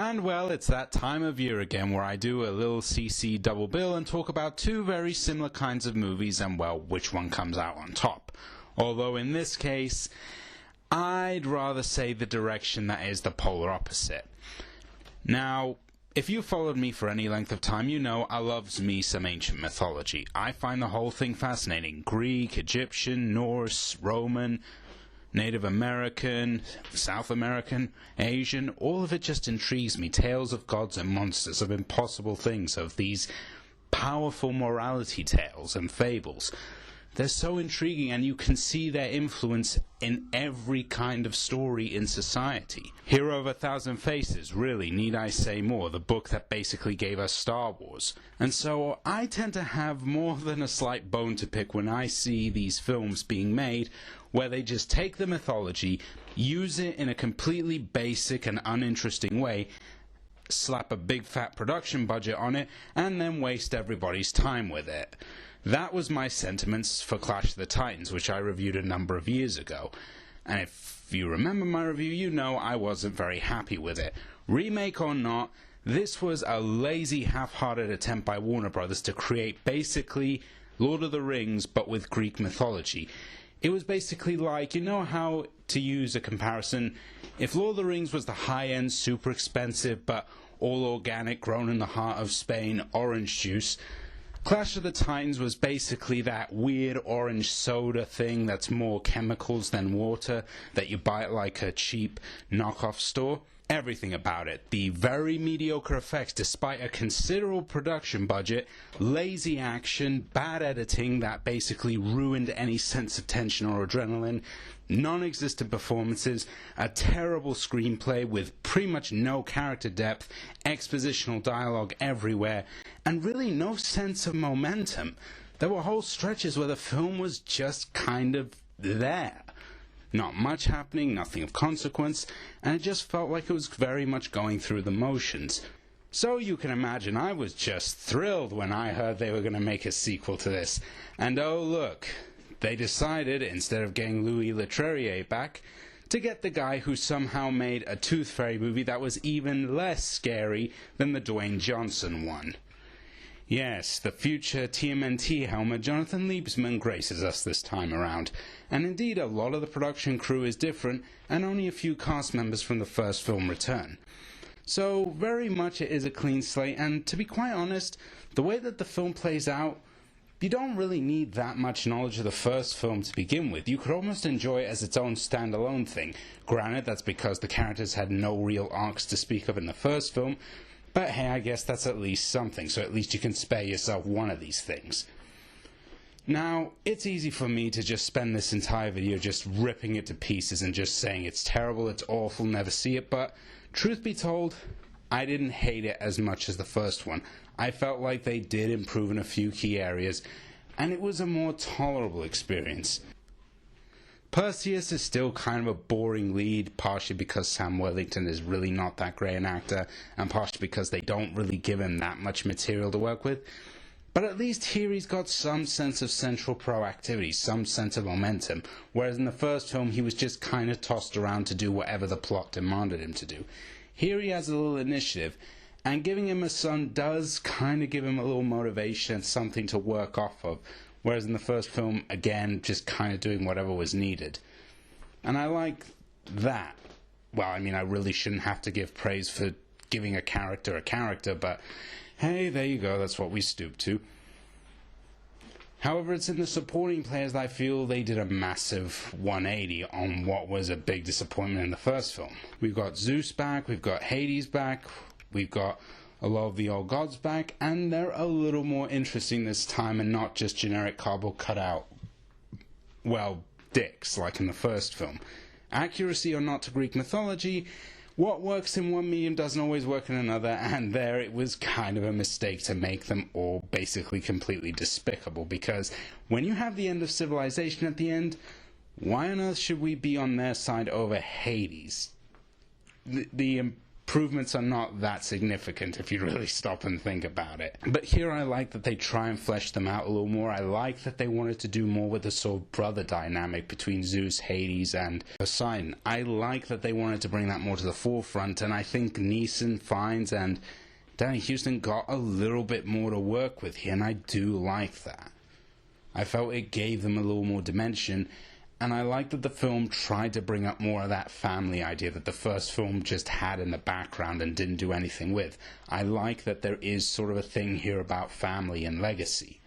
And well, it's that time of year again where I do a little CC double bill and talk about two very similar kinds of movies and, well, which one comes out on top. Although in this case, I'd rather say the direction that is the polar opposite. Now, if you've followed me for any length of time, you know I love me some ancient mythology. I find the whole thing fascinating. Greek, Egyptian, Norse, Roman, Native American, South American, Asian, all of it just intrigues me. Tales of gods and monsters, of impossible things, of these powerful morality tales and fables. They're so intriguing, and you can see their influence in every kind of story in society. Hero of a Thousand Faces, really, need I say more, the book that basically gave us Star Wars. And so I tend to have more than a slight bone to pick when I see these films being made where they just take the mythology, use it in a completely basic and uninteresting way, slap a big fat production budget on it, and then waste everybody's time with it. That was my sentiments for Clash of the Titans, which I reviewed a number of years ago. And if you remember my review, you know I wasn't very happy with it. Remake or not, this was a lazy, half-hearted attempt by Warner Brothers to create basically Lord of the Rings, but with Greek mythology. It was basically like, you know how, to use a comparison, if Lord of the Rings was the high-end, super expensive, but all organic, grown in the heart of Spain, orange juice, Clash of the Titans was basically that weird orange soda thing that's more chemicals than water, that you buy at like a cheap knockoff store. Everything about it. The very mediocre effects despite a considerable production budget, lazy action, bad editing that basically ruined any sense of tension or adrenaline, non-existent performances, a terrible screenplay with pretty much no character depth, expositional dialogue everywhere, and really no sense of momentum. There were whole stretches where the film was just kind of there. Not much happening, nothing of consequence, and it just felt like it was very much going through the motions. So you can imagine I was just thrilled when I heard they were going to make a sequel to this. And oh look, they decided, instead of getting Louis Leterrier back, to get the guy who somehow made a Tooth Fairy movie that was even less scary than the Dwayne Johnson one. Yes, the future TMNT helmet Jonathan Liebesman graces us this time around, and indeed a lot of the production crew is different, and only a few cast members from the first film return. So very much it is a clean slate, and to be quite honest, the way that the film plays out, you don't really need that much knowledge of the first film to begin with. You could almost enjoy it as its own standalone thing. Granted, that's because the characters had no real arcs to speak of in the first film, but hey, I guess that's at least something, so at least you can spare yourself one of these things. Now, it's easy for me to just spend this entire video just ripping it to pieces and just saying it's terrible, it's awful, never see it, but truth be told, I didn't hate it as much as the first one. I felt like they did improve in a few key areas, and it was a more tolerable experience. Perseus is still kind of a boring lead, partially because Sam Worthington is really not that great an actor, and partially because they don't really give him that much material to work with. But at least here he's got some sense of central proactivity, some sense of momentum, whereas in the first film he was just kind of tossed around to do whatever the plot demanded him to do. Here he has a little initiative, and giving him a son does kind of give him a little motivation and something to work off of, whereas in the first film, again, just kind of doing whatever was needed. And I like that. Well, I mean, I really shouldn't have to give praise for giving a character, but hey, there you go, that's what we stoop to. However, it's in the supporting players that I feel they did a massive 180 on what was a big disappointment in the first film. We've got Zeus back, we've got Hades back, we've got a lot of the old gods back, and they're a little more interesting this time and not just generic cardboard cutout, well, dicks like in the first film. Accuracy or not to Greek mythology, what works in one medium doesn't always work in another, and there it was kind of a mistake to make them all basically completely despicable, because when you have the end of civilization at the end, why on earth should we be on their side over Hades? The improvements are not that significant if you really stop and think about it. But here I like that they try and flesh them out a little more. I like that they wanted to do more with the sort of brother dynamic between Zeus, Hades, and Poseidon. I like that they wanted to bring that more to the forefront, and I think Neeson, Fiennes, and Danny Huston got a little bit more to work with here, and I do like that. I felt it gave them a little more dimension, and I like that the film tried to bring up more of that family idea that the first film just had in the background and didn't do anything with. I like that there is sort of a thing here about family and legacy.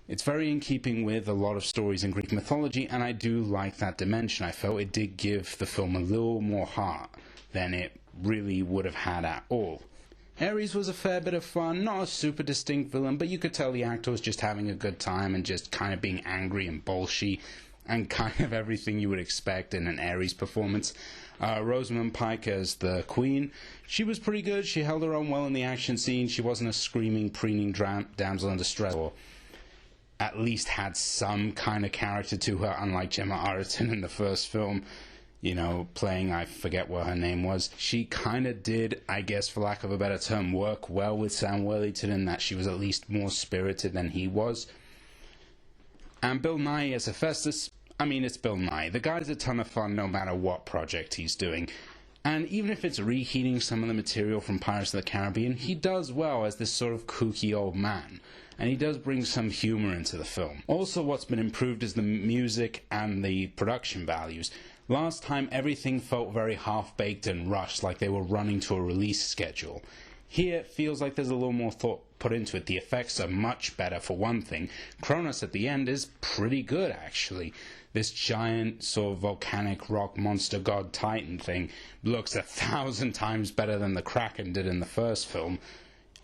It's very in keeping with a lot of stories in Greek mythology, and I do like that dimension. I felt it did give the film a little more heart than it really would have had at all. Ares was a fair bit of fun, not a super distinct villain, but you could tell the actor was just having a good time and just kind of being angry and bolshy, and kind of everything you would expect in an Ares performance. Rosamund Pike as the Queen, she was pretty good. She held her own well in the action scene. She wasn't a screaming, preening damsel in distress, or at least had some kind of character to her, unlike Gemma Arterton in the first film. You know, playing, I forget what her name was. She kind of did, I guess for lack of a better term, work well with Sam Worthington in that she was at least more spirited than he was. And Bill Nighy as Hephaestus, I mean, it's Bill Nighy. The guy's a ton of fun no matter what project he's doing. And even if it's reheating some of the material from Pirates of the Caribbean, he does well as this sort of kooky old man. And he does bring some humor into the film. Also, what's been improved is the music and the production values. Last time, everything felt very half-baked and rushed, like they were running to a release schedule. Here, it feels like there's a little more thought put into it. The effects are much better, for one thing. Kronos at the end is pretty good, actually. This giant, sort of volcanic rock monster god titan thing looks 1,000 times better than the Kraken did in the first film.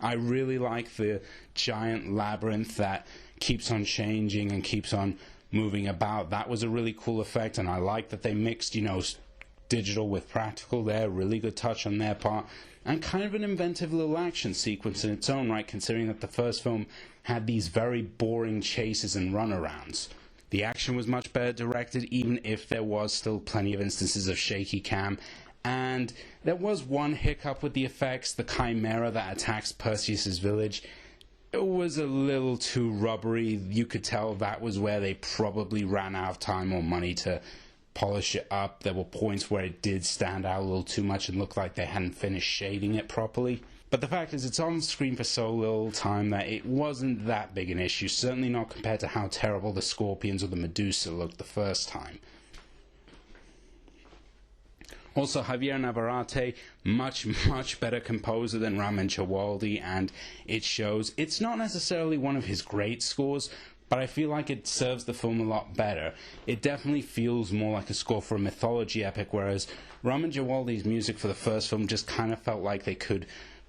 I really like the giant labyrinth that keeps on changing and keeps on moving about. That was a really cool effect, and I like that they mixed, digital with practical there. Really good touch on their part, and kind of an inventive little action sequence in its own right, considering that the first film had these very boring chases and runarounds. The action was much better directed, even if there was still plenty of instances of shaky cam, and there was one hiccup with the effects. The chimera that attacks Perseus's village, it was a little too rubbery. You could tell that was where they probably ran out of time or money to polish it up. There were points where it did stand out a little too much and looked like they hadn't finished shading it properly. But the fact is, it's on screen for so little time that it wasn't that big an issue, certainly not compared to how terrible the Scorpions or the Medusa looked the first time. Also, Javier Navarrete, much better composer than Ramin Djawadi, and it shows. It's not necessarily one of his great scores, but I feel like it serves the film a lot better. It definitely feels more like a score for a mythology epic, whereas Ramin Djawadi's music for the first film just kind of felt like they could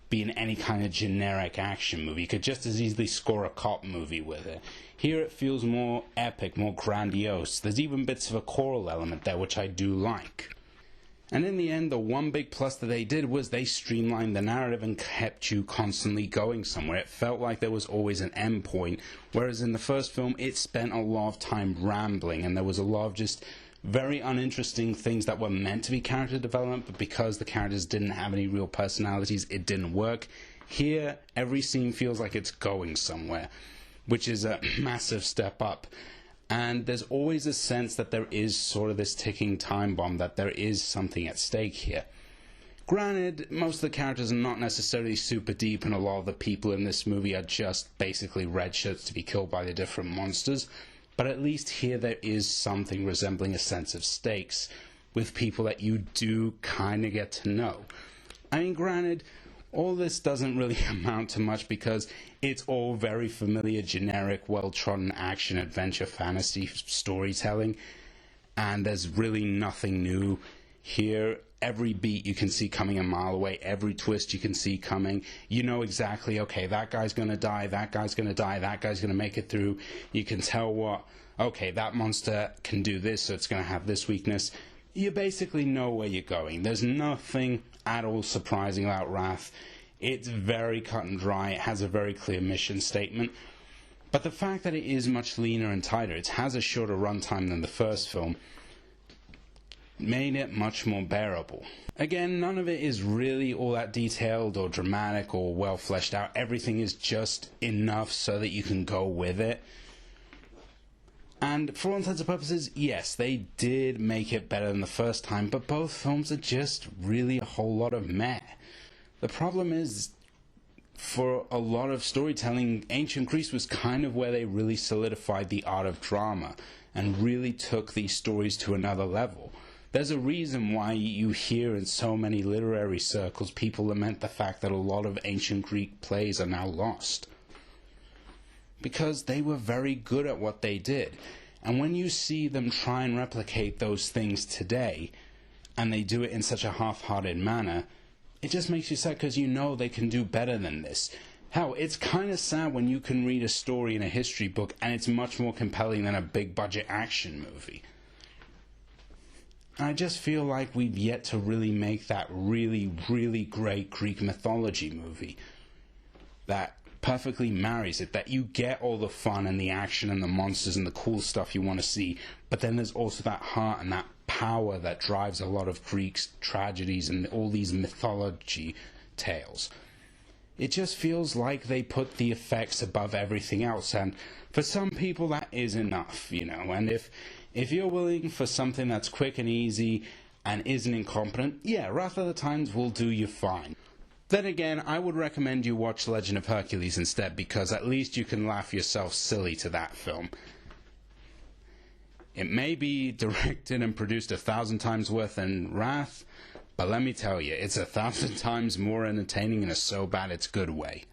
be in any kind of generic action movie. You could just as easily score a cop movie with it. Here it feels more epic, more grandiose. There's even bits of a choral element there, which I do like. And in the end, the one big plus that they did was they streamlined the narrative and kept you constantly going somewhere. It felt like there was always an end point, whereas in the first film, it spent a lot of time rambling, and there was a lot of just very uninteresting things that were meant to be character development, but because the characters didn't have any real personalities, it didn't work. Here, every scene feels like it's going somewhere, which is a massive step up. And there's always a sense that there is sort of this ticking time bomb, that there is something at stake here. Granted, most of the characters are not necessarily super deep, and a lot of the people in this movie are just basically red shirts to be killed by the different monsters, but at least here there is something resembling a sense of stakes, with people that you do kind of get to know. I mean, granted, all this doesn't really amount to much because it's all very familiar, generic, well-trodden action, adventure, fantasy storytelling, and there's really nothing new here. Every beat you can see coming a mile away, every twist you can see coming. You know exactly, okay, that guy's going to die, that guy's going to die, that guy's going to make it through. You can tell okay, that monster can do this, so it's going to have this weakness. You basically know where you're going. There's nothing at all surprising about Wrath. It's very cut and dry. It has a very clear mission statement. But the fact that it is much leaner and tighter, it has a shorter runtime than the first film, made it much more bearable. Again, none of it is really all that detailed or dramatic or well fleshed out. Everything is just enough so that you can go with it. And for all intents and purposes, yes, they did make it better than the first time, but both films are just really a whole lot of meh. The problem is, for a lot of storytelling, ancient Greece was kind of where they really solidified the art of drama and really took these stories to another level. There's a reason why you hear in so many literary circles people lament the fact that a lot of ancient Greek plays are now lost. Because they were very good at what they did. And when you see them try and replicate those things today, and they do it in such a half-hearted manner, it just makes you sad because you know they can do better than this. Hell, it's kind of sad when you can read a story in a history book and it's much more compelling than a big-budget action movie. I just feel like we've yet to really make that really, really great Greek mythology movie that perfectly marries it, that you get all the fun and the action and the monsters and the cool stuff you want to see, but then there's also that heart and that power that drives a lot of Greek tragedies and all these mythology tales. It just feels like they put the effects above everything else, and for some people that is enough, and if you're willing for something that's quick and easy and isn't incompetent, yeah, Wrath of the Titans will do you fine. Then again, I would recommend you watch Legend of Hercules instead, because at least you can laugh yourself silly to that film. It may be directed and produced 1,000 times worse than Wrath, but let me tell you, it's 1,000 times more entertaining in a so bad it's good way.